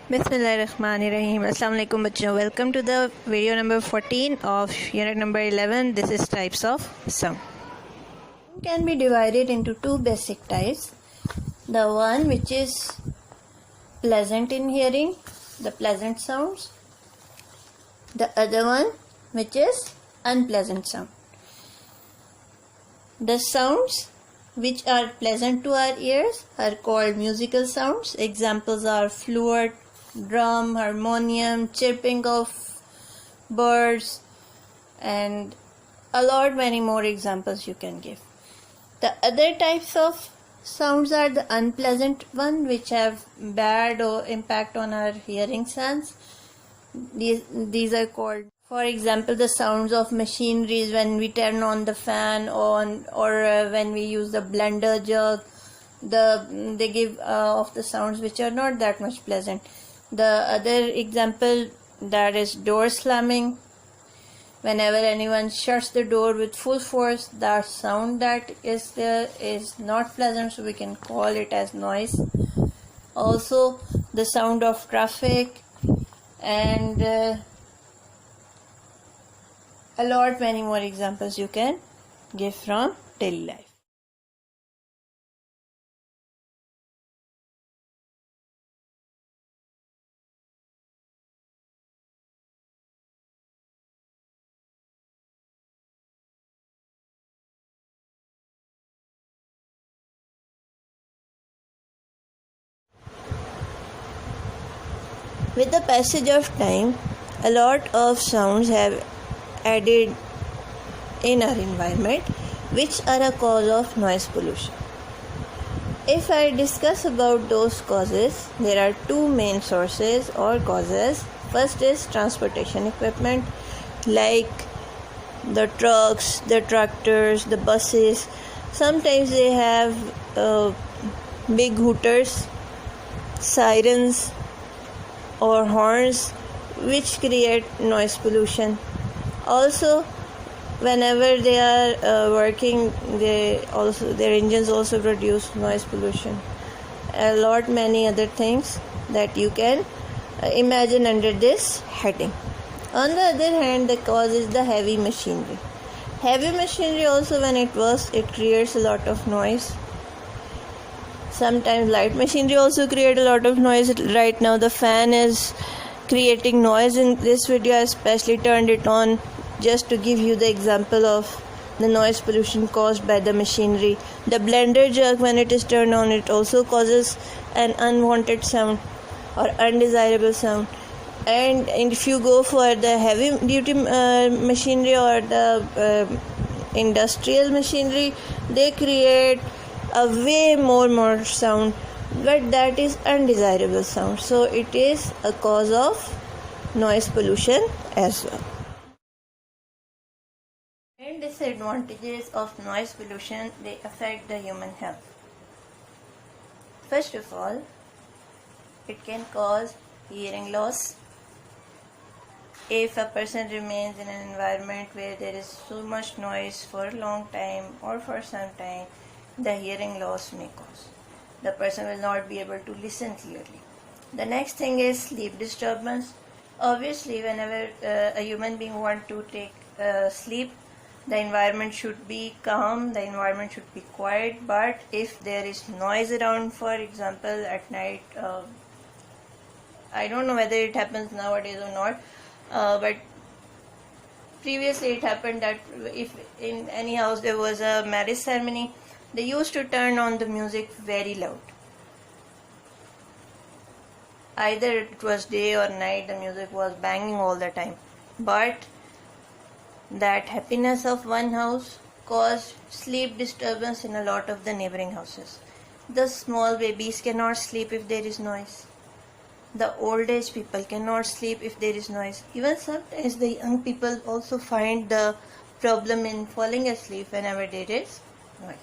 Bismillahirrahmanirrahim. Assalamu alaikum bachcho. Welcome to the video number 14 of unit number 11. This is types of sound. Sound can be divided into two basic types. The one which is pleasant in hearing, the pleasant sounds. The other one which is unpleasant sound. The sounds which are pleasant to our ears are called musical sounds. Examples are flute, drum, harmonium, chirping of birds, and a lot many more examples you can give. The other types of sounds are the unpleasant one, which have bad or impact on our hearing sense. These are called, for example, the sounds of machineries when we turn on the fan on, or when we use the blender jug. They give off the sounds which are not that much pleasant. The other example, that is door slamming. Whenever anyone shuts the door with full force, that sound that is there is not pleasant, so we can call it as noise. Also, the sound of traffic and a lot many more examples you can give from daily life. With the passage of time, a lot of sounds have added in our environment which are a cause of noise pollution. If I discuss about those causes, there are two main sources or causes. First is transportation equipment like the trucks, the tractors, the buses. Sometimes they have big hooters, sirens or horns which create noise pollution. Also, whenever they are working, their engines also produce noise pollution. A lot many other things that you can imagine under this heading. On the other hand, the cause is the heavy machinery. Heavy machinery also, when it works, it creates a lot of noise. Sometimes light machinery also create a lot of noise. Right now the fan is creating noise in this video. I especially turned it on just to give you the example of the noise pollution caused by the machinery. The blender jug, when it is turned on, it also causes an unwanted sound or undesirable sound. And if you go for the heavy duty machinery or the industrial machinery, they create a way more sound, but that is undesirable sound, so it is a cause of noise pollution as well. And disadvantages of noise pollution, they affect the human health. First of all, it can cause hearing loss. If a person remains in an environment where there is so much noise for a long time or for some time, the hearing loss may cause. The person will not be able to listen clearly. The next thing is sleep disturbance. Obviously, whenever a human being wants to take sleep, the environment should be calm, the environment should be quiet, but if there is noise around, for example, at night, I don't know whether it happens nowadays or not, but previously it happened that if in any house there was a marriage ceremony, they used to turn on the music very loud. Either it was day or night, the music was banging all the time. But that happiness of one house caused sleep disturbance in a lot of the neighboring houses. The small babies cannot sleep if there is noise. The old age people cannot sleep if there is noise. Even sometimes the young people also find the problem in falling asleep whenever there is noise.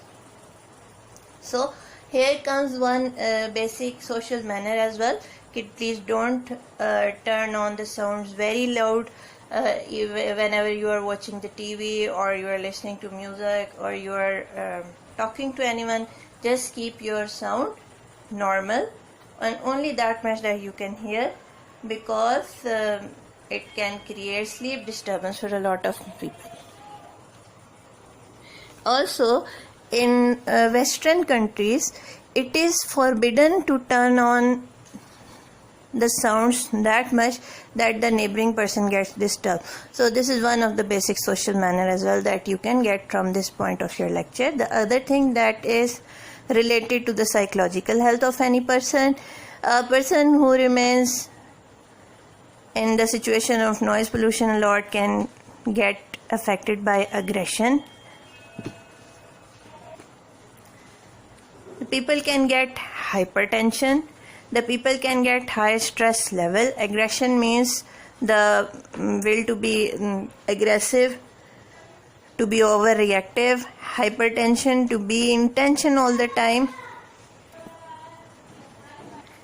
So here comes one basic social manner as well. Please don't turn on the sounds very loud whenever you are watching the TV or you are listening to music or you are talking to anyone. Just keep your sound normal and only that much that you can hear, because it can create sleep disturbance for a lot of people. Also, in Western countries, it is forbidden to turn on the sounds that much that the neighboring person gets disturbed. So this is one of the basic social manner as well that you can get from this point of your lecture. The other thing that is related to the psychological health of any person, a person who remains in the situation of noise pollution a lot can get affected by aggression. The people can get hypertension. The people can get high stress level. Aggression means the will to be aggressive, to be overreactive. Hypertension, to be in tension all the time.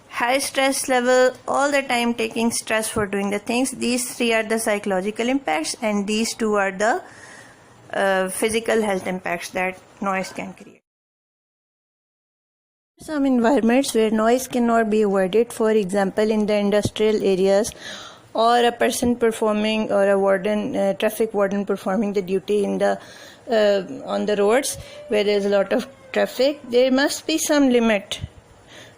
High stress level, all the time taking stress for doing the things. These three are the psychological impacts, and these two are the physical health impacts that noise can create. Some environments where noise cannot be avoided, for example in the industrial areas, or a person performing, or a warden, traffic warden performing the duty in the on the roads where there is a lot of traffic. There must be some limit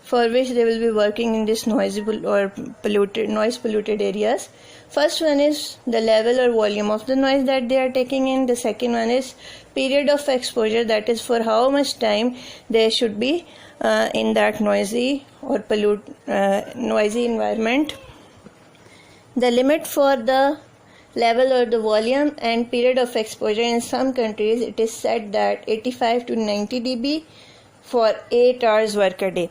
for which they will be working in this noise polluted areas. First one is the level or volume of the noise that they are taking in. The second one is period of exposure, that is for how much time they should be in that noisy or noisy environment. The limit for the level or the volume and period of exposure, in some countries it is said that 85 to 90 dB for 8 hours work a day.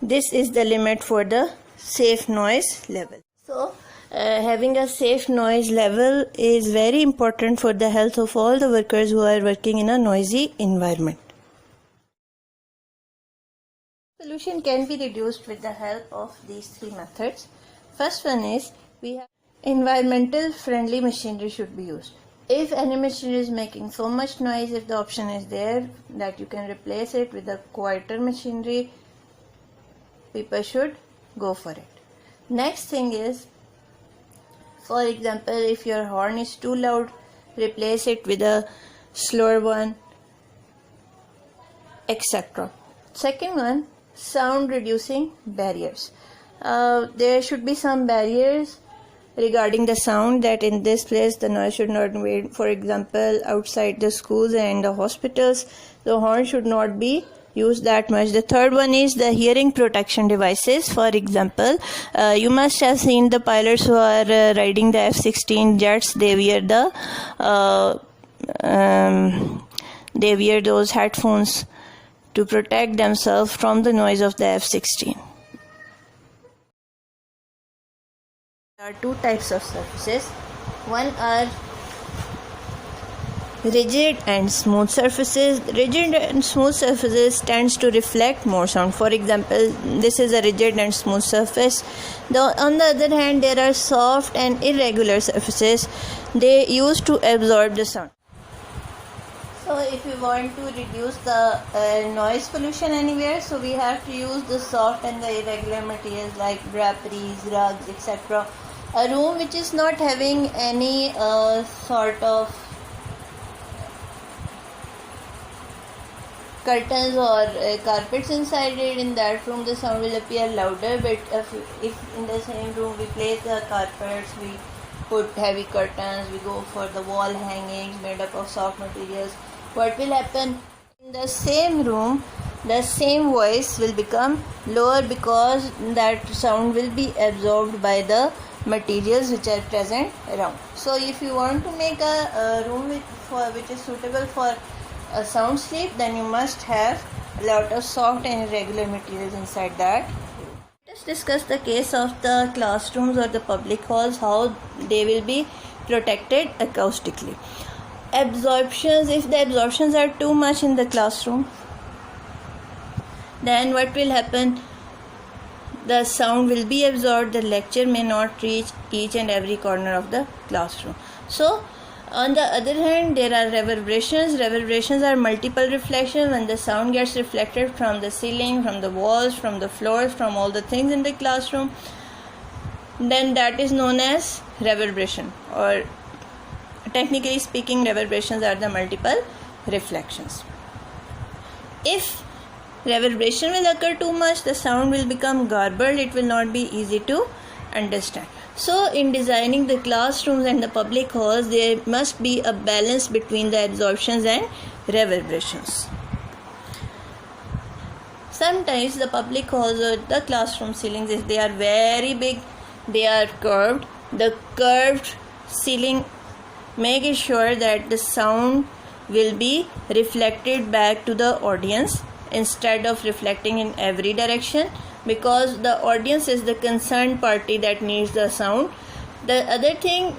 This is the limit for the safe noise level. So having a safe noise level is very important for the health of all the workers who are working in a noisy environment. Pollution can be reduced with the help of these three methods. First one is, we have environmental friendly machinery should be used. If any machinery is making so much noise, if the option is there that you can replace it with a quieter machinery, people should go for it. Next thing is, for example, if your horn is too loud, replace it with a slower one, etc. Second one, sound reducing barriers. There should be some barriers regarding the sound, that in this place the noise should not be, for example, outside the schools and the hospitals, the horn should not be used that much. The third one is the hearing protection devices. For example, you must have seen the pilots who are riding the F-16 jets. They wear those headphones to protect themselves from the noise of the F-16. There are two types of surfaces. One are rigid and smooth surfaces. Rigid and smooth surfaces tends to reflect more sound. For example, this is a rigid and smooth surface. On the other hand, there are soft and irregular surfaces. They used to absorb the sound. So if we want to reduce the noise pollution anywhere, so we have to use the soft and the irregular materials like draperies, rugs, etc. A room which is not having any sort of curtains or carpets inside it, in that room the sound will appear louder. But if in the same room we place the carpets, we put heavy curtains, we go for the wall hangings made up of soft materials, what will happen? In the same room, the same voice will become lower, because that sound will be absorbed by the materials which are present around. So if you want to make a room which is suitable for a sound sleep, then you must have a lot of soft and irregular materials inside that. Let us discuss the case of the classrooms or the public halls, how they will be protected acoustically. Absorptions, if the absorptions are too much in the classroom, then what will happen? The sound will be absorbed, the lecture may not reach each and every corner of the classroom. So On the other hand, there are reverberations. Reverberations are multiple reflections. When the sound gets reflected from the ceiling, from the walls, from the floors, from all the things in the classroom, then that is known as reverberation, or technically speaking, reverberations are the multiple reflections. If reverberation will occur too much, the sound will become garbled. It will not be easy to understand. So in designing the classrooms and the public halls, there must be a balance between the absorptions and reverberations. Sometimes the public halls or the classroom ceilings, if they are very big, they are curved. The curved ceiling make sure that the sound will be reflected back to the audience instead of reflecting in every direction, because the audience is the concerned party that needs the sound. The other thing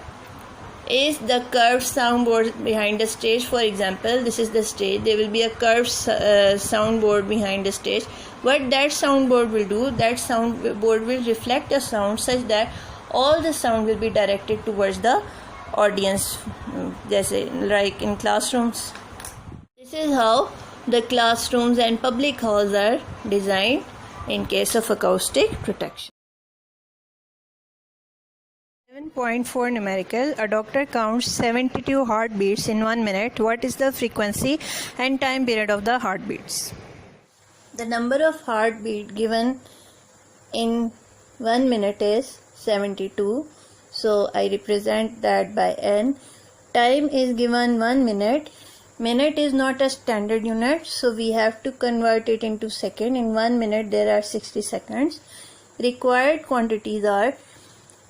is the curved soundboard behind the stage. For example, this is the stage. There will be a curved soundboard behind the stage. What that soundboard will do, that soundboard will reflect the sound such that all the sound will be directed towards the audience, like in classrooms. This is how the classrooms and public halls are designed in case of acoustic protection. 7.4 numerical. A doctor counts 72 heartbeats in 1 minute. What is the frequency and time period of the heartbeats? The number of heartbeat given in 1 minute is 72. So I represent that by n. Time is given 1 minute. Minute is not a standard unit, so we have to convert it into second. In 1 minute there are 60 seconds. Required quantities are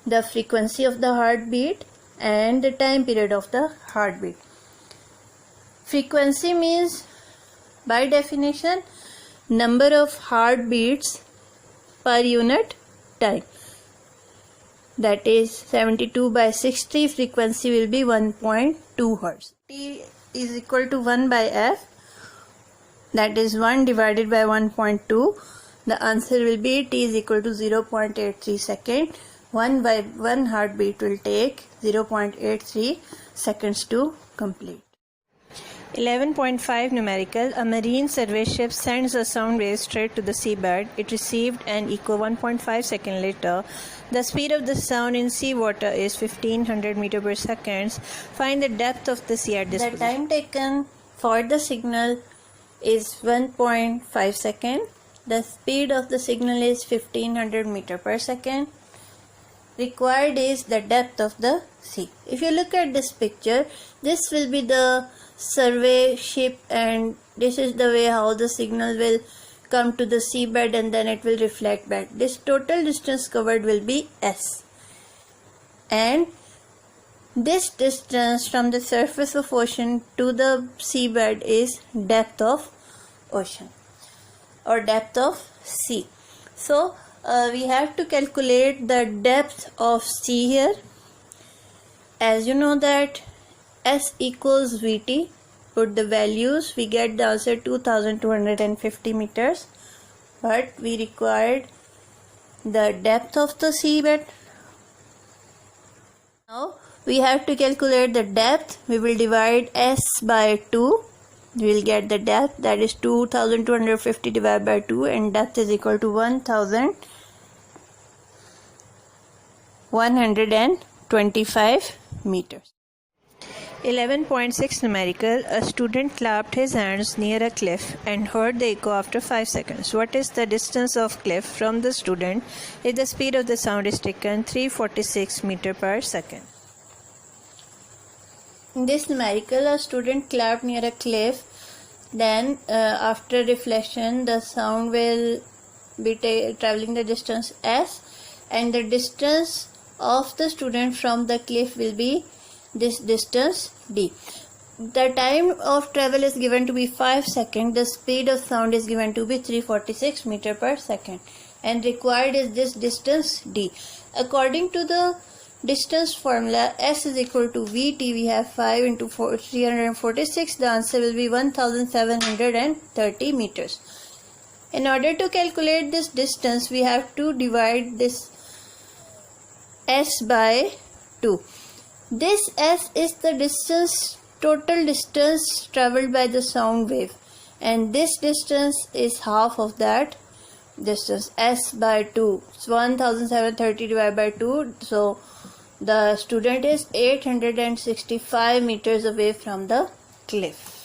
the frequency of the heartbeat and the time period of the heartbeat. Frequency means, by definition, number of heartbeats per unit time. That is 72 by 60. Frequency will be 1.2 Hertz. T is equal to 1 by f, that is 1 divided by 1.2. The answer will be T is equal to 0.83 second. 1 heartbeat will take 0.83 seconds to complete. 11.5 numerical. A marine survey ship sends a sound wave straight to the seabed. It received an echo 1.5 seconds later. The speed of the sound in seawater is 1500 meter per second. Find the depth of the sea at this position. The time taken for the signal is 1.5 seconds. The speed of the signal is 1500 meter per second. Required is the depth of the sea. If you look at this picture, this will be the survey ship, and this is the way how the signal will come to the seabed and then it will reflect back. This total distance covered will be S, and this distance from the surface of ocean to the seabed is depth of ocean or depth of sea. So we have to calculate the depth of sea here. As you know that S equals Vt, put the values, we get the answer 2250 meters, but we required the depth of the seabed. Now we have to calculate the depth. We will divide S by 2. We will get the depth, that is 2250 divided by 2, and depth is equal to 1125 meters. 11.6 numerical. A student clapped his hands near a cliff and heard the echo after 5 seconds. What is the distance of cliff from the student if the speed of the sound is taken 346 meter per second? In this numerical, a student clapped near a cliff. Then after reflection, the sound will be traveling the distance S, and the distance of the student from the cliff will be this distance D. The time of travel is given to be 5 seconds. The speed of sound is given to be 346 meter per second, and required is this distance D. According to the distance formula, S is equal to Vt. We have 5 into 346. The answer will be 1730 meters. In order to calculate this distance, we have to divide this S by 2. This S is the total distance traveled by the sound wave, and this distance is half of that distance, S by 2. It's 1730 divided by 2. So the student is 865 meters away from the cliff.